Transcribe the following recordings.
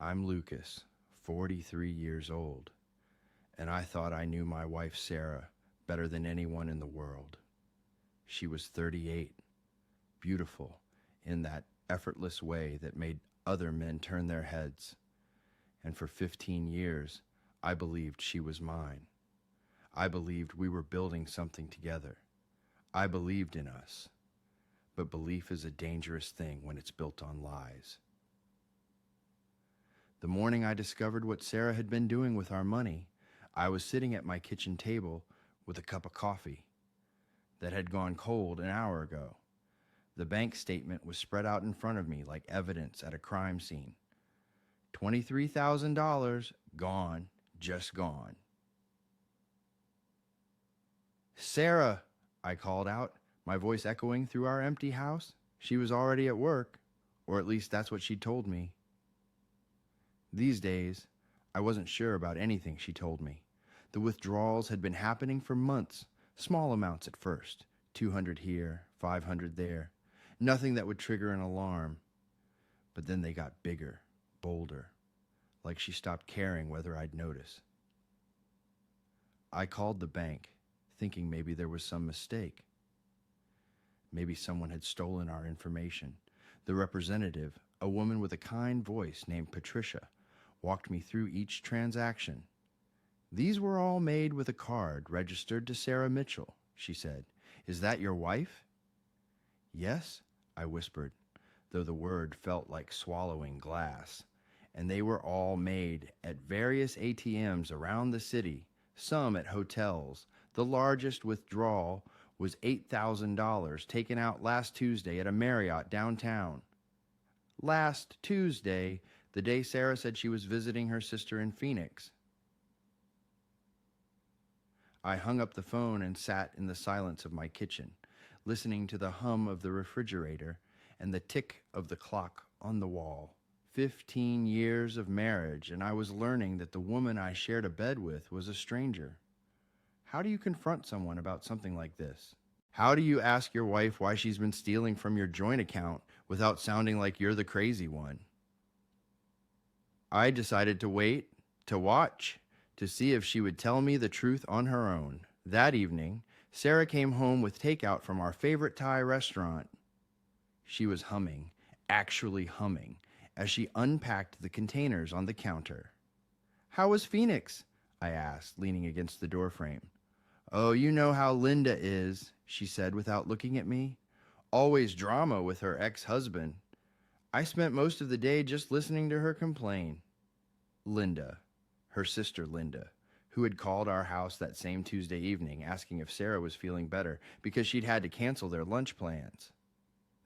I'm Lucas, 43 years old, and I thought I knew my wife Sarah better than anyone in the world. She was 38, beautiful in that effortless way that made other men turn their heads, and for 15 years I believed she was mine. I believed we were building something together. I believed in us, but belief is a dangerous thing when it's built on lies. The morning I discovered what Sarah had been doing with our money, I was sitting at my kitchen table with a cup of coffee that had gone cold an hour ago. The bank statement was spread out in front of me like evidence at a crime scene. $23,000 gone, just gone. Sarah, I called out, my voice echoing through our empty house. She was already at work, or at least that's what she told me. These days, I wasn't sure about anything she told me. The withdrawals had been happening for months, small amounts at first, 200 here, 500 there, nothing that would trigger an alarm. But then they got bigger, bolder, like she stopped caring whether I'd notice. I called the bank, thinking maybe there was some mistake. Maybe someone had stolen our information. The representative, a woman with a kind voice named Patricia, walked me through each transaction. These were all made with a card registered to Sarah Mitchell, she said. Is that your wife? Yes, I whispered, though the word felt like swallowing glass. And they were all made at various ATMs around the city, some at hotels. The largest withdrawal was $8,000 taken out last Tuesday at a Marriott downtown. Last Tuesday, the day Sarah said she was visiting her sister in Phoenix. I hung up the phone and sat in the silence of my kitchen, listening to the hum of the refrigerator and the tick of the clock on the wall. 15 years of marriage, and I was learning that the woman I shared a bed with was a stranger. How do you confront someone about something like this? How do you ask your wife why she's been stealing from your joint account without sounding like you're the crazy one? I decided to wait, to watch, to see if she would tell me the truth on her own. That evening, Sarah came home with takeout from our favorite Thai restaurant. She was humming, actually humming, as she unpacked the containers on the counter. How was Phoenix? I asked, leaning against the doorframe. Oh, you know how Linda is, she said without looking at me. Always drama with her ex-husband. I spent most of the day just listening to her complain. Linda, her sister Linda, who had called our house that same Tuesday evening asking if Sarah was feeling better because she'd had to cancel their lunch plans.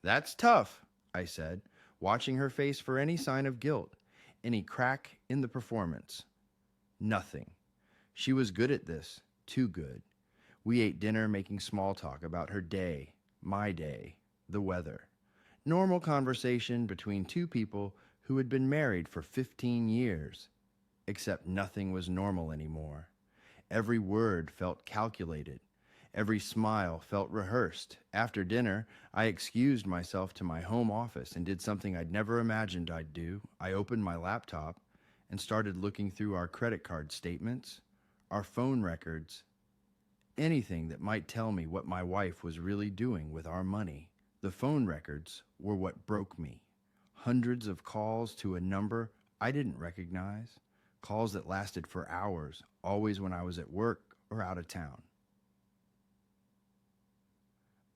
That's tough, I said, watching her face for any sign of guilt, any crack in the performance. Nothing. She was good at this, too good. We ate dinner making small talk about her day, my day, the weather. Normal conversation between two people who had been married for 15 years. Except nothing was normal anymore. Every word felt calculated. Every smile felt rehearsed. After dinner, I excused myself to my home office and did something I'd never imagined I'd do. I opened my laptop and started looking through our credit card statements, our phone records, anything that might tell me what my wife was really doing with our money. The phone records were what broke me. Hundreds of calls to a number I didn't recognize. Calls that lasted for hours, always when I was at work or out of town.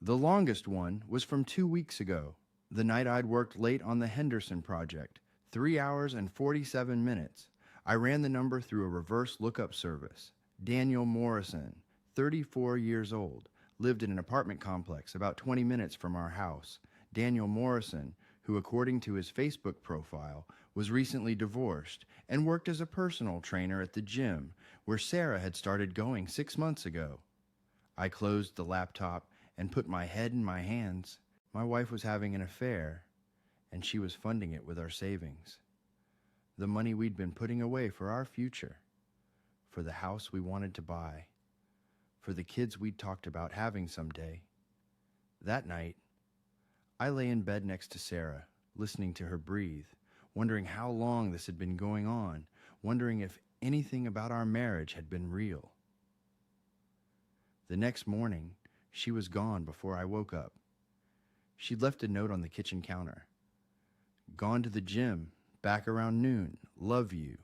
The longest one was from 2 weeks ago, the night I'd worked late on the Henderson project, 3 hours and 47 minutes. I ran the number through a reverse lookup service. Daniel Morrison, 34 years old, lived in an apartment complex about 20 minutes from our house. Daniel Morrison, who according to his Facebook profile, was recently divorced and worked as a personal trainer at the gym where Sarah had started going 6 months ago. I closed the laptop and put my head in my hands. My wife was having an affair, and she was funding it with our savings. The money we'd been putting away for our future, for the house we wanted to buy, for the kids we'd talked about having someday. That night, I lay in bed next to Sarah, listening to her breathe, wondering how long this had been going on, wondering if anything about our marriage had been real. The next morning, she was gone before I woke up. She'd left a note on the kitchen counter. Gone to the gym, back around noon, love you.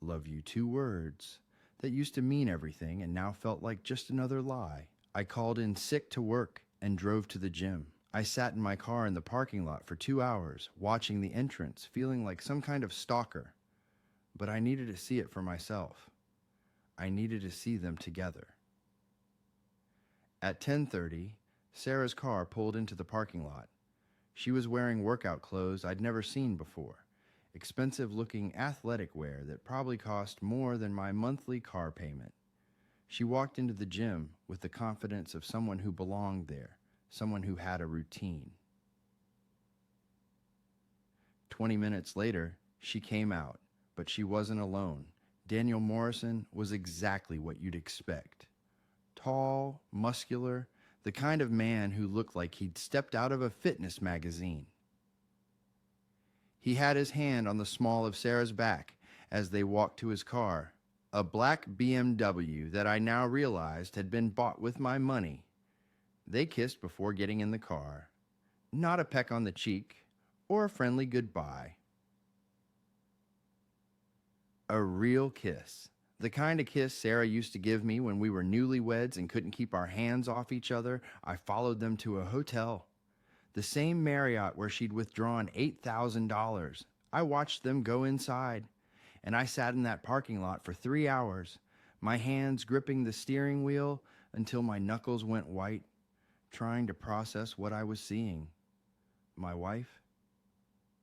Love you, 2 words that used to mean everything and now felt like just another lie. I called in sick to work and drove to the gym. I sat in my car in the parking lot for 2 hours, watching the entrance, feeling like some kind of stalker. But I needed to see it for myself. I needed to see them together. At 10:30, Sarah's car pulled into the parking lot. She was wearing workout clothes I'd never seen before, expensive-looking athletic wear that probably cost more than my monthly car payment. She walked into the gym with the confidence of someone who belonged there, someone who had a routine. 20 minutes later, she came out, but she wasn't alone. Daniel Morrison was exactly what you'd expect. Tall, muscular, the kind of man who looked like he'd stepped out of a fitness magazine. He had his hand on the small of Sarah's back as they walked to his car, a black BMW that I now realized had been bought with my money. They kissed before getting in the car. Not a peck on the cheek or a friendly goodbye. A real kiss. The kind of kiss Sarah used to give me when we were newlyweds and couldn't keep our hands off each other. I followed them to a hotel. The same Marriott where she'd withdrawn $8,000. I watched them go inside, and I sat in that parking lot for 3 hours, my hands gripping the steering wheel until my knuckles went white, trying to process what I was seeing. My wife,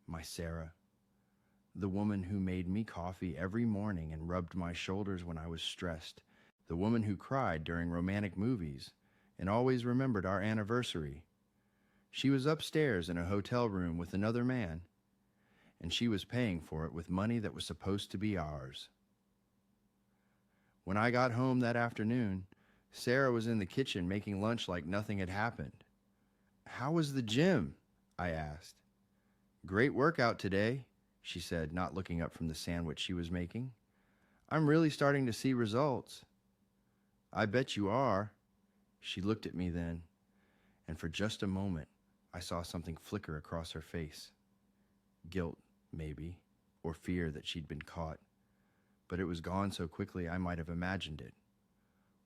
my Sarah. The woman who made me coffee every morning and rubbed my shoulders when I was stressed. The woman who cried during romantic movies and always remembered our anniversary. She was upstairs in a hotel room with another man, and she was paying for it with money that was supposed to be ours. When I got home that afternoon, Sarah was in the kitchen making lunch like nothing had happened. "How was the gym?" I asked. "Great workout today," she said, not looking up from the sandwich she was making. "I'm really starting to see results." "I bet you are." She looked at me then, and for just a moment, I saw something flicker across her face. Guilt, maybe, or fear that she'd been caught. But it was gone so quickly I might have imagined it.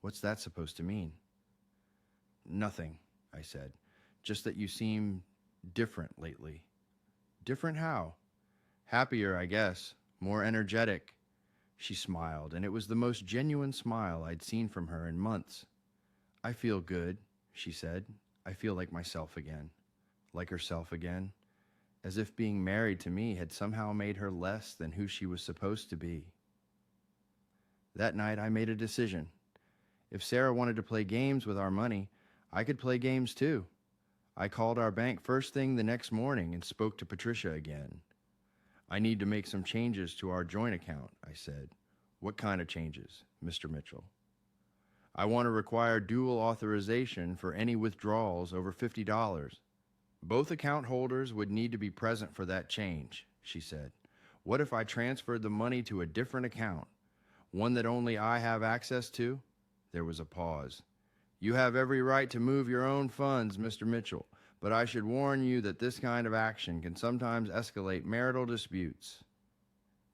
"What's that supposed to mean?" "Nothing," I said. "Just that you seem different lately." "Different how?" "Happier, I guess. More energetic." She smiled, and it was the most genuine smile I'd seen from her in months. "I feel good," she said. "I feel like myself again." Like herself again, as if being married to me had somehow made her less than who she was supposed to be. That night I made a decision. If Sarah wanted to play games with our money, I could play games too. I called our bank first thing the next morning and spoke to Patricia again. "I need to make some changes to our joint account," I said. "What kind of changes, Mr. Mitchell?" "I want to require dual authorization for any withdrawals over $50. Both account holders would need to be present for that change," she said. "What if I transferred the money to a different account, one that only I have access to?" There was a pause. "You have every right to move your own funds, Mr. Mitchell, but I should warn you that this kind of action can sometimes escalate marital disputes."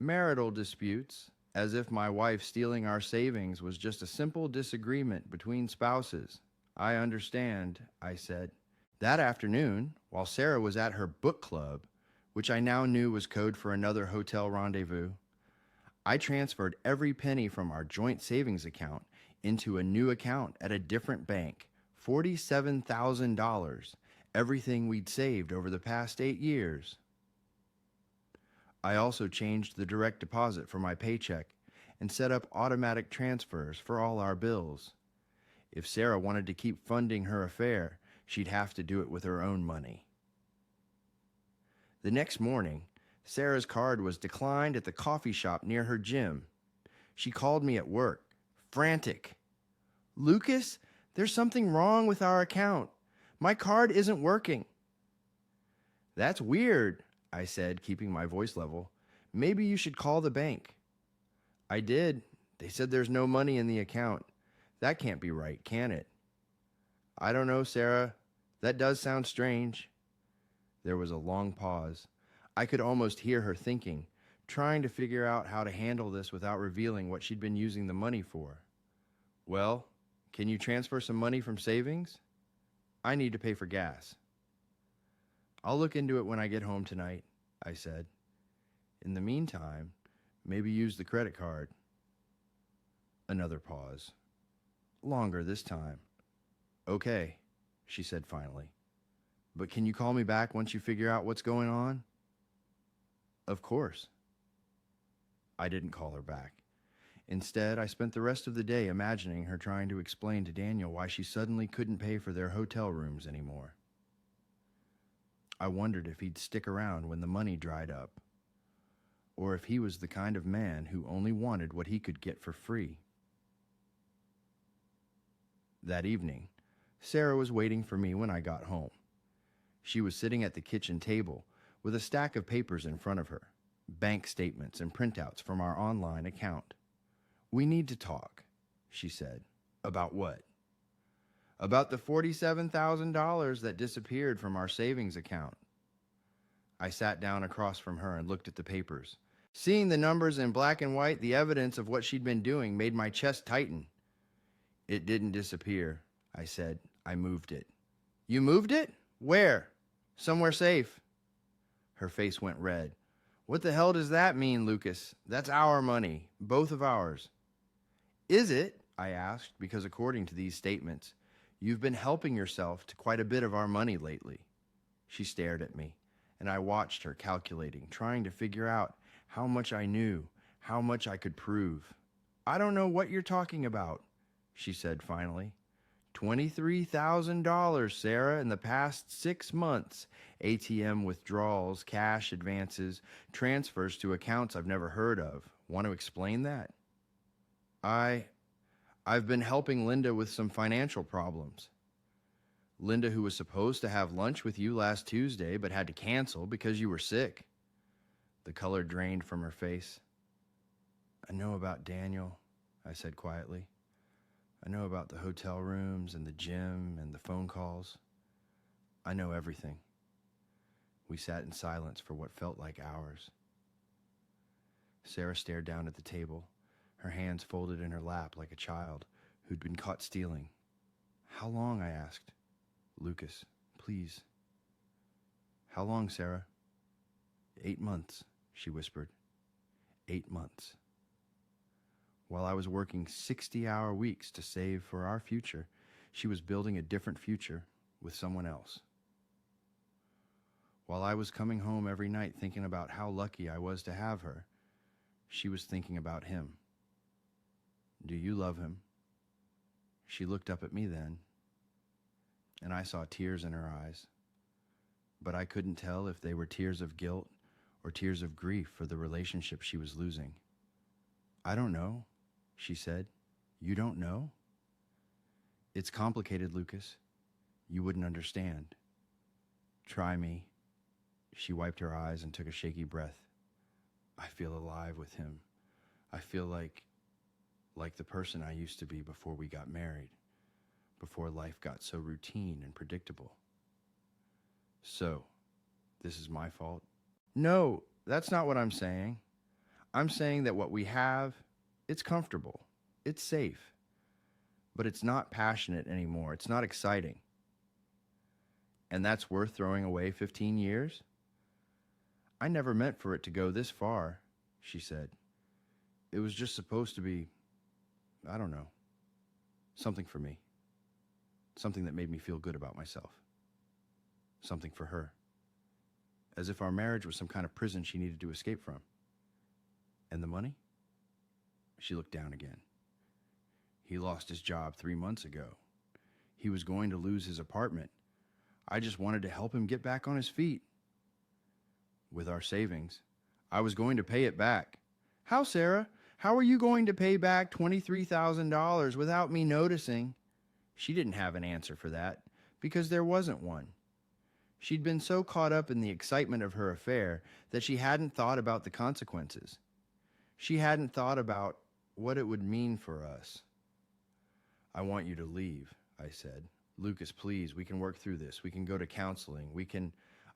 Marital disputes, as if my wife stealing our savings was just a simple disagreement between spouses. "I understand," I said. That afternoon, while Sarah was at her book club, which I now knew was code for another hotel rendezvous, I transferred every penny from our joint savings account into a new account at a different bank, $47,000, everything we'd saved over the past 8 years. I also changed the direct deposit for my paycheck and set up automatic transfers for all our bills. If Sarah wanted to keep funding her affair, she'd have to do it with her own money. The next morning, Sarah's card was declined at the coffee shop near her gym. She called me at work, frantic. "Lucas, there's something wrong with our account. My card isn't working." "That's weird," I said, keeping my voice level. Maybe you should call the bank. I did. They said there's no money in the account. That can't be right, can it? I don't know, Sarah. That does sound strange. There was a long pause. I could almost hear her thinking, trying to figure out how to handle this without revealing what she'd been using the money for. Well, can you transfer some money from savings? I need to pay for gas. I'll look into it when I get home tonight, I said. In the meantime, maybe use the credit card. Another pause. Longer this time. Okay, she said finally. But can you call me back once you figure out what's going on? Of course. I didn't call her back. Instead, I spent the rest of the day imagining her trying to explain to Daniel why she suddenly couldn't pay for their hotel rooms anymore. I wondered if he'd stick around when the money dried up, or if he was the kind of man who only wanted what he could get for free. That evening, Sarah was waiting for me when I got home. She was sitting at the kitchen table with a stack of papers in front of her, bank statements and printouts from our online account. We need to talk, she said. About what? About the $47,000 that disappeared from our savings account. I sat down across from her and looked at the papers. Seeing the numbers in black and white, the evidence of what she'd been doing made my chest tighten. It didn't disappear, I said. I moved it. You moved it? Where? Somewhere safe. Her face went red. What the hell does that mean, Lucas? That's our money, both of ours. Is it? I asked, because according to these statements, you've been helping yourself to quite a bit of our money lately. She stared at me, and I watched her calculating, trying to figure out how much I knew, how much I could prove. I don't know what you're talking about, she said finally. $23,000, Sarah, in the past 6 months. ATM withdrawals, cash advances, transfers to accounts I've never heard of. Want to explain that? I've been helping Linda with some financial problems. Linda, who was supposed to have lunch with you last Tuesday but had to cancel because you were sick. The color drained from her face. I know about Daniel, I said quietly. I know about the hotel rooms and the gym and the phone calls. I know everything. We sat in silence for what felt like hours. Sarah stared down at the table, her hands folded in her lap like a child who'd been caught stealing. How long? I asked. Lucas, please. How long, Sarah? 8 months, she whispered. 8 months. While I was working 60-hour weeks to save for our future, she was building a different future with someone else. While I was coming home every night thinking about how lucky I was to have her, she was thinking about him. Do you love him? She looked up at me then, and I saw tears in her eyes, but I couldn't tell if they were tears of guilt or tears of grief for the relationship she was losing. I don't know, she said. You don't know? It's complicated, Lucas. You wouldn't understand. Try me. She wiped her eyes and took a shaky breath. I feel alive with him. I feel like the person I used to be before we got married, before life got so routine and predictable. So, this is my fault? No, that's not what I'm saying. I'm saying that what we have, it's comfortable, it's safe, but it's not passionate anymore. It's not exciting. And that's worth throwing away 15 years? I never meant for it to go this far, she said. It was just supposed to be, I don't know, something for me. Something that made me feel good about myself. Something for her. As if our marriage was some kind of prison she needed to escape from. And the money? She looked down again. He lost his job 3 months ago. He was going to lose his apartment. I just wanted to help him get back on his feet. With our savings, I was going to pay it back. How, Sarah? How are you going to pay back $23,000 without me noticing? She didn't have an answer for that, because there wasn't one. She'd been so caught up in the excitement of her affair that she hadn't thought about the consequences. She hadn't thought about what it would mean for us. I want you to leave, I said. Lucas, please, we can work through this. We can go to counseling.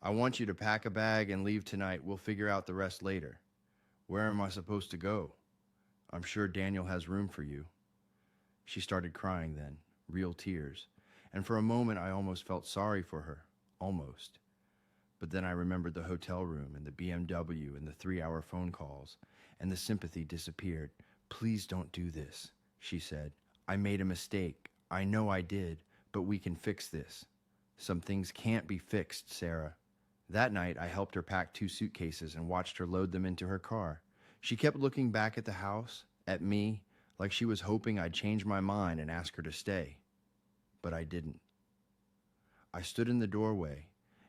I want you to pack a bag and leave tonight. We'll figure out the rest later. Where am I supposed to go? I'm sure Daniel has room for you. She started crying then, real tears. And for a moment, I almost felt sorry for her. Almost. But then I remembered the hotel room and the BMW and the 3-hour phone calls, and the sympathy disappeared. Please don't do this, she said. I made a mistake. I know I did, but we can fix this. Some things can't be fixed, Sarah. That night, I helped her pack 2 suitcases and watched her load them into her car. She kept looking back at the house, at me, like she was hoping I'd change my mind and ask her to stay. But I didn't. I stood in the doorway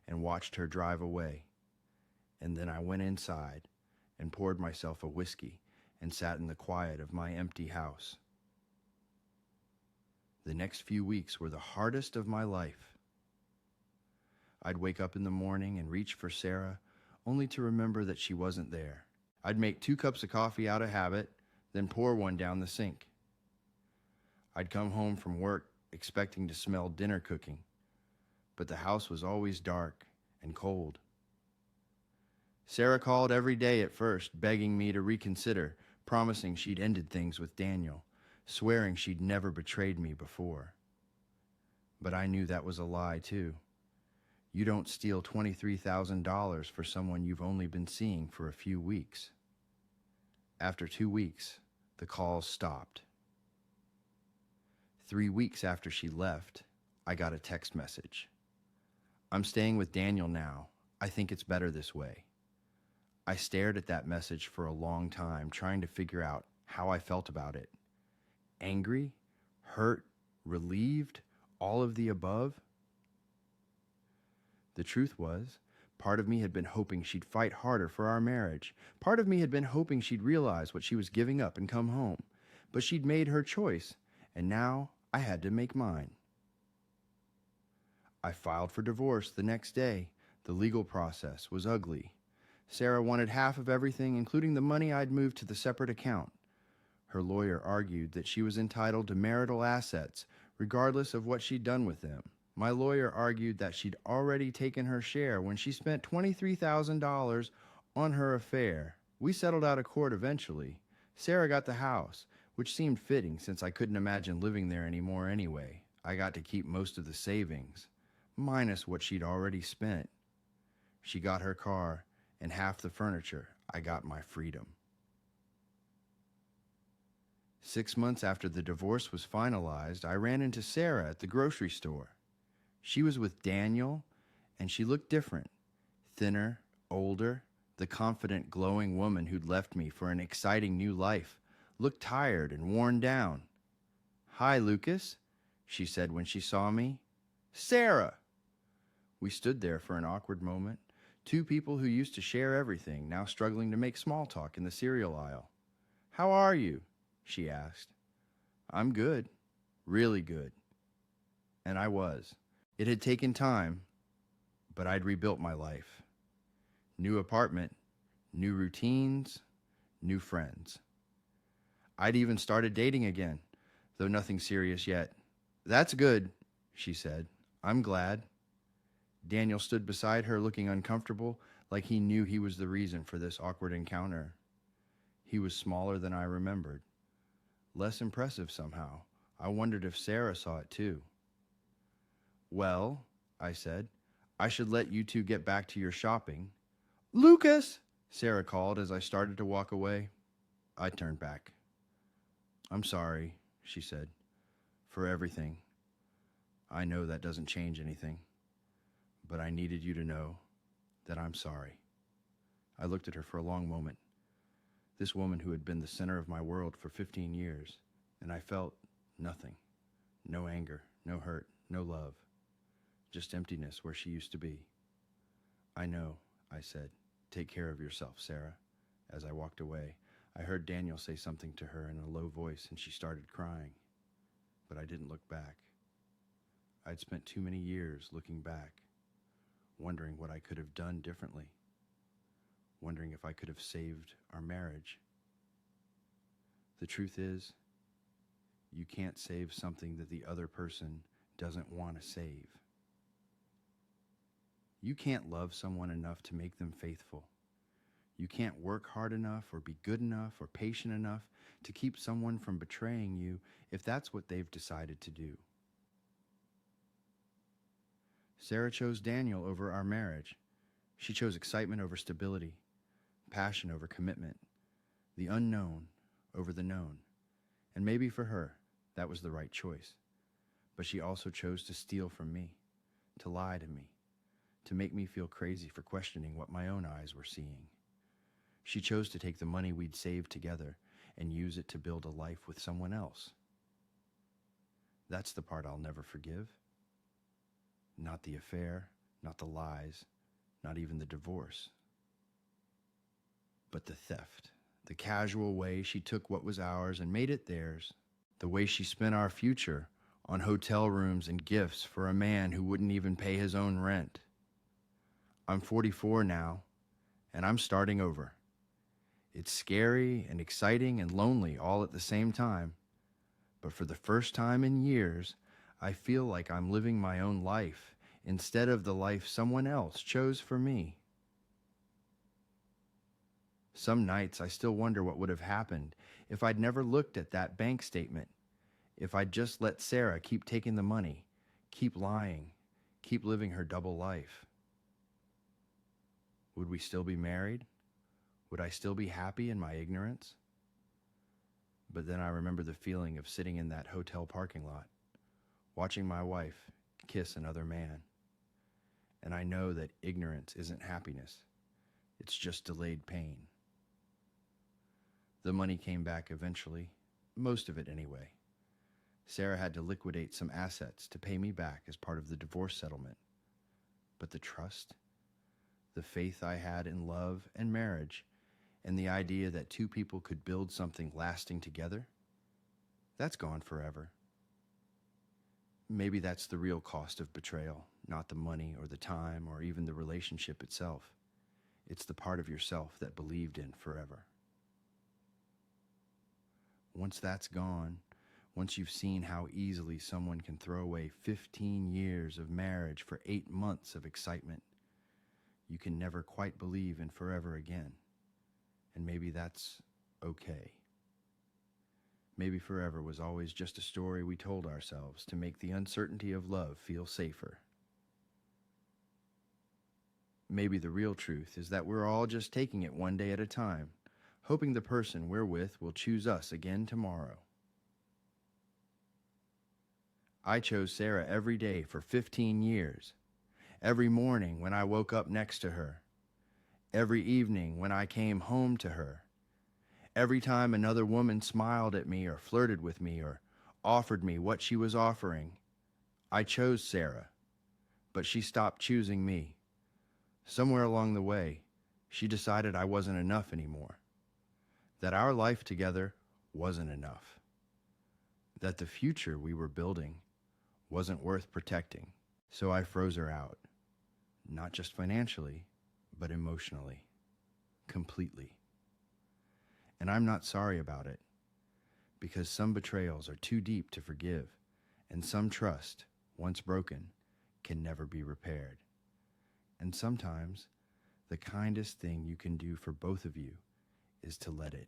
and watched her drive away. And then I went inside and poured myself a whiskey and sat in the quiet of my empty house. The next few weeks were the hardest of my life. I'd wake up in the morning and reach for Sarah, only to remember that she wasn't there. I'd make 2 cups of coffee out of habit, then pour one down the sink. I'd come home from work expecting to smell dinner cooking, but the house was always dark and cold. Sarah called every day at first, begging me to reconsider, promising she'd ended things with Daniel, swearing she'd never betrayed me before. But I knew that was a lie, too. You don't steal $23,000 for someone you've only been seeing for a few weeks. After 2 weeks, the calls stopped. 3 weeks after she left, I got a text message. I'm staying with Daniel now. I think it's better this way. I stared at that message for a long time, trying to figure out how I felt about it. Angry, hurt, relieved, all of the above. The truth was, part of me had been hoping she'd fight harder for our marriage. Part of me had been hoping she'd realize what she was giving up and come home. But she'd made her choice, and now I had to make mine. I filed for divorce the next day. The legal process was ugly. Sarah wanted half of everything, including the money I'd moved to the separate account. Her lawyer argued that she was entitled to marital assets, regardless of what she'd done with them. My lawyer argued that she'd already taken her share when she spent $23,000 on her affair. We settled out of court eventually. Sarah got the house, which seemed fitting since I couldn't imagine living there anymore anyway. I got to keep most of the savings, minus what she'd already spent. She got her car and half the furniture. I got my freedom. 6 months after the divorce was finalized, I ran into Sarah at the grocery store. She was with Daniel, and she looked different. Thinner, older, the confident, glowing woman who'd left me for an exciting new life looked tired and worn down. "Hi, Lucas," she said when she saw me. "Sarah!" We stood there for an awkward moment. 2 people who used to share everything, now struggling to make small talk in the cereal aisle. "How are you?" she asked. "I'm good, really good." And I was. It had taken time, but I'd rebuilt my life. New apartment, new routines, new friends. I'd even started dating again, though nothing serious yet. "That's good," she said. "I'm glad." Daniel stood beside her, looking uncomfortable, like he knew he was the reason for this awkward encounter. He was smaller than I remembered. Less impressive somehow. I wondered if Sarah saw it too. "Well," I said, "I should let you 2 get back to your shopping." "Lucas!" Sarah called as I started to walk away. I turned back. "I'm sorry," she said, "for everything. I know that doesn't change anything, but I needed you to know that I'm sorry." I looked at her for a long moment. This woman who had been the center of my world for 15 years, and I felt nothing. No anger, no hurt, no love. Just emptiness where she used to be. "I know," I said. "Take care of yourself, Sarah." As I walked away, I heard Daniel say something to her in a low voice, and she started crying. But I didn't look back. I'd spent too many years looking back, wondering what I could have done differently, wondering if I could have saved our marriage. The truth is, you can't save something that the other person doesn't want to save. You can't love someone enough to make them faithful. You can't work hard enough or be good enough or patient enough to keep someone from betraying you if that's what they've decided to do. Sarah chose Daniel over our marriage. She chose excitement over stability, passion over commitment, the unknown over the known. And maybe for her, that was the right choice. But she also chose to steal from me, to lie to me, to make me feel crazy for questioning what my own eyes were seeing. She chose to take the money we'd saved together and use it to build a life with someone else. That's the part I'll never forgive. Not the affair, not the lies, not even the divorce. But the theft, the casual way she took what was ours and made it theirs, the way she spent our future on hotel rooms and gifts for a man who wouldn't even pay his own rent. I'm 44 now, and I'm starting over. It's scary and exciting and lonely all at the same time, but for the first time in years, I feel like I'm living my own life instead of the life someone else chose for me. Some nights I still wonder what would have happened if I'd never looked at that bank statement, if I'd just let Sarah keep taking the money, keep lying, keep living her double life. Would we still be married? Would I still be happy in my ignorance? But then I remember the feeling of sitting in that hotel parking lot, watching my wife kiss another man. And I know that ignorance isn't happiness. It's just delayed pain. The money came back eventually, most of it anyway. Sarah had to liquidate some assets to pay me back as part of the divorce settlement. But the trust, the faith I had in love and marriage, and the idea that two people could build something lasting together, that's gone forever. Maybe that's the real cost of betrayal, not the money or the time or even the relationship itself. It's the part of yourself that believed in forever. Once that's gone, once you've seen how easily someone can throw away 15 years of marriage for 8 months of excitement, you can never quite believe in forever again. And maybe that's okay. Maybe forever was always just a story we told ourselves to make the uncertainty of love feel safer. Maybe the real truth is that we're all just taking it one day at a time, hoping the person we're with will choose us again tomorrow. I chose Sarah every day for 15 years. Every morning when I woke up next to her. Every evening when I came home to her. Every time another woman smiled at me or flirted with me or offered me what she was offering, I chose Sarah, but she stopped choosing me. Somewhere along the way, she decided I wasn't enough anymore, that our life together wasn't enough, that the future we were building wasn't worth protecting. So I froze her out, not just financially, but emotionally, completely. And I'm not sorry about it, because some betrayals are too deep to forgive, and some trust, once broken, can never be repaired. And sometimes, the kindest thing you can do for both of you is to let it